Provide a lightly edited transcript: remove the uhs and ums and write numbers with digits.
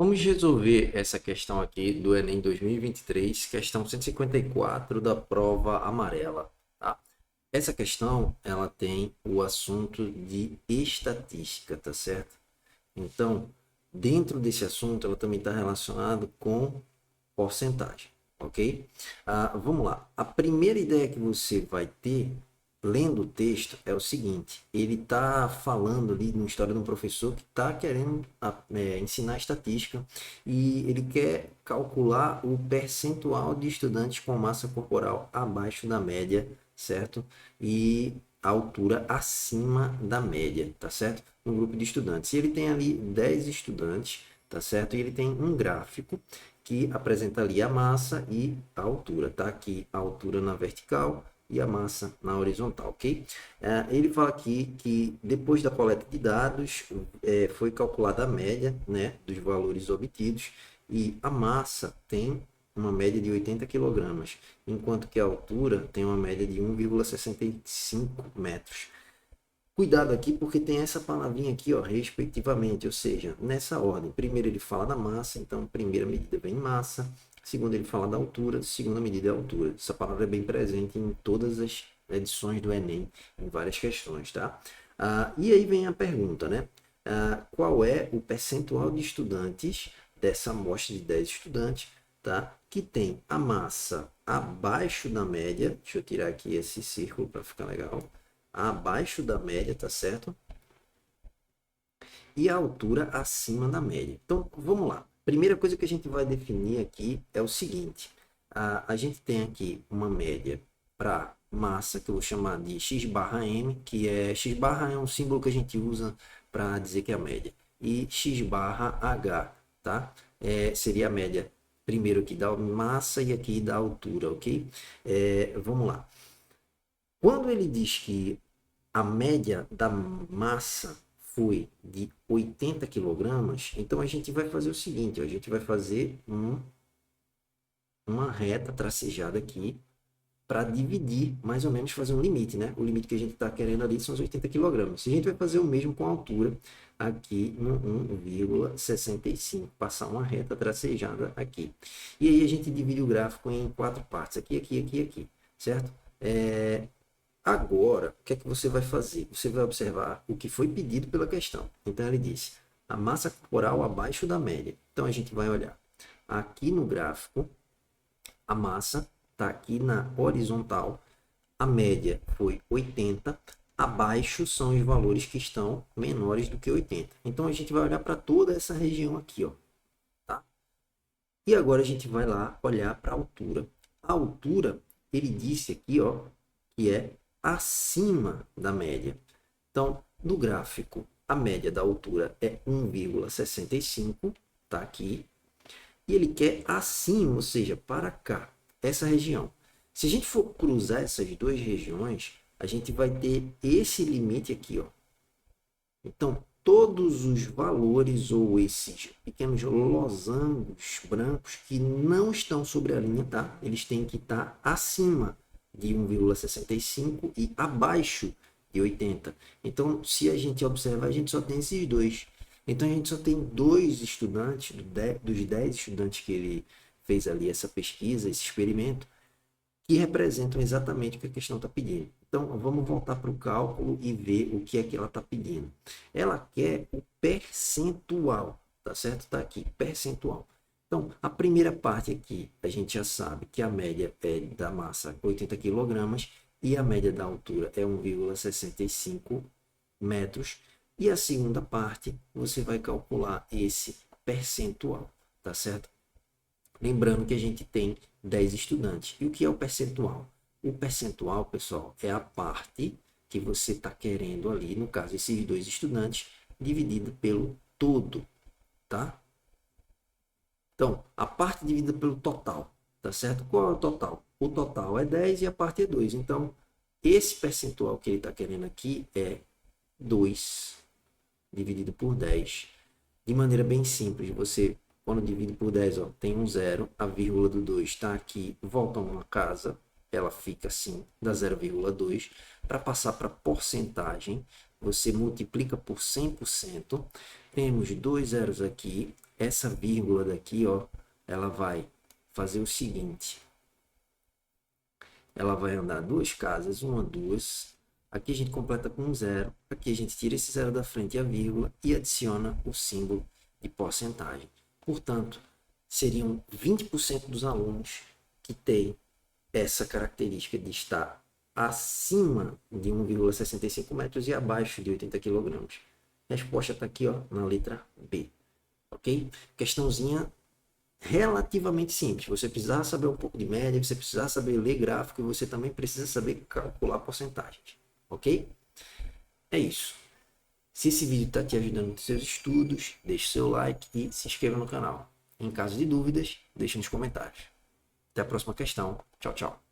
Vamos resolver essa questão aqui do Enem 2023, questão 154 da prova amarela, tá? Essa questão, ela tem o assunto de estatística, tá certo? Então, dentro desse assunto, ela também está relacionado com porcentagem, ok? Vamos lá. A primeira ideia que você vai ter lendo o texto é o seguinte: ele está falando ali numa história de um professor que está querendo ensinar estatística e ele quer calcular o percentual de estudantes com massa corporal abaixo da média, certo? E a altura acima da média, tá certo? Um grupo de estudantes. E ele tem ali 10 estudantes, tá certo? E ele tem um gráfico que apresenta ali a massa e a altura. Tá aqui a altura na vertical e a massa na horizontal, ok? Ele fala aqui que depois da coleta de dados foi calculada a média, né, dos valores obtidos e a massa tem uma média de 80 quilogramas, enquanto que a altura tem uma média de 1,65 metros. Cuidado aqui porque tem essa palavrinha aqui, ó, respectivamente, ou seja, nessa ordem. Primeiro ele fala da massa, então primeira medida vem massa, segundo ele fala da altura, segunda medida é altura. Essa palavra é bem presente em todas as edições do Enem, em várias questões, tá? E aí vem a pergunta, né? Qual é o percentual de estudantes dessa amostra de 10 estudantes, tá? Que tem a massa abaixo da média, deixa eu tirar aqui esse círculo para ficar legal, abaixo da média, tá certo? E a altura acima da média. Então, vamos lá. Primeira coisa que a gente vai definir aqui é o seguinte: a gente tem aqui uma média para massa, que eu vou chamar de x barra m, que é x barra é um símbolo que a gente usa para dizer que é a média, e x barra h, tá? Seria a média primeiro aqui da massa e aqui da altura, ok? Vamos lá. Quando ele diz que a média da massa foi de 80 quilogramas, então a gente vai fazer o seguinte, ó, a gente vai fazer uma reta tracejada aqui para dividir, mais ou menos fazer um limite, né? O limite que a gente está querendo ali são os 80 quilogramas. Se a gente vai fazer o mesmo com a altura, aqui no 1,65, passar uma reta tracejada aqui. E aí a gente divide o gráfico em quatro partes, aqui, aqui, aqui, aqui, certo? Agora, o que é que você vai fazer? Você vai observar o que foi pedido pela questão. Então, ele disse, a massa corporal abaixo da média. Então, a gente vai olhar aqui no gráfico, a massa está aqui na horizontal, a média foi 80, abaixo são os valores que estão menores do que 80. Então, a gente vai olhar para toda essa região aqui, ó, tá? E agora a gente vai lá olhar para a altura. A altura, ele disse aqui, ó, que é acima da média. Então, no gráfico, a média da altura é 1,65, tá aqui, e ele quer acima, ou seja, para cá, essa região. Se a gente for cruzar essas duas regiões, a gente vai ter esse limite aqui, ó. Então, todos os valores ou esses pequenos losangos brancos que não estão sobre a linha, tá? Eles têm que estar acima de 1,65 e abaixo de 80. Então, se a gente observar, a gente só tem esses dois. Então, a gente só tem dois estudantes, dos 10 estudantes que ele fez ali essa pesquisa, esse experimento, que representam exatamente o que a questão está pedindo. Então, vamos voltar para o cálculo e ver o que é que ela está pedindo. Ela quer o percentual, tá certo? Está aqui, percentual. Então, a primeira parte aqui, a gente já sabe que a média é da massa 80 quilogramas e a média da altura é 1,65 metros. E a segunda parte, você vai calcular esse percentual, tá certo? Lembrando que a gente tem 10 estudantes. E o que é o percentual? O percentual, pessoal, é a parte que você está querendo ali, no caso, esses dois estudantes, dividido pelo todo, tá? Então, a parte dividida pelo total, tá certo? Qual é o total? O total é 10 e a parte é 2. Então, esse percentual que ele está querendo aqui é 2 dividido por 10. De maneira bem simples, você, quando divide por 10, ó, tem um zero, a vírgula do 2 está aqui, volta uma casa, ela fica assim, da 0,2. Para passar para porcentagem, você multiplica por 100%, temos dois zeros aqui, essa vírgula daqui, ó, ela vai fazer o seguinte. Ela vai andar duas casas, uma, duas. Aqui a gente completa com um zero. Aqui a gente tira esse zero da frente e a vírgula e adiciona o símbolo de porcentagem. Portanto, seriam 20% dos alunos que têm essa característica de estar acima de 1,65 metros e abaixo de 80 kg. A resposta está aqui, ó, na letra B. Ok? Questãozinha relativamente simples. Você precisa saber um pouco de média, você precisa saber ler gráfico e você também precisa saber calcular porcentagens. Ok? É isso. Se esse vídeo está te ajudando nos seus estudos, deixe seu like e se inscreva no canal. Em caso de dúvidas, deixe nos comentários. Até a próxima questão. Tchau, tchau.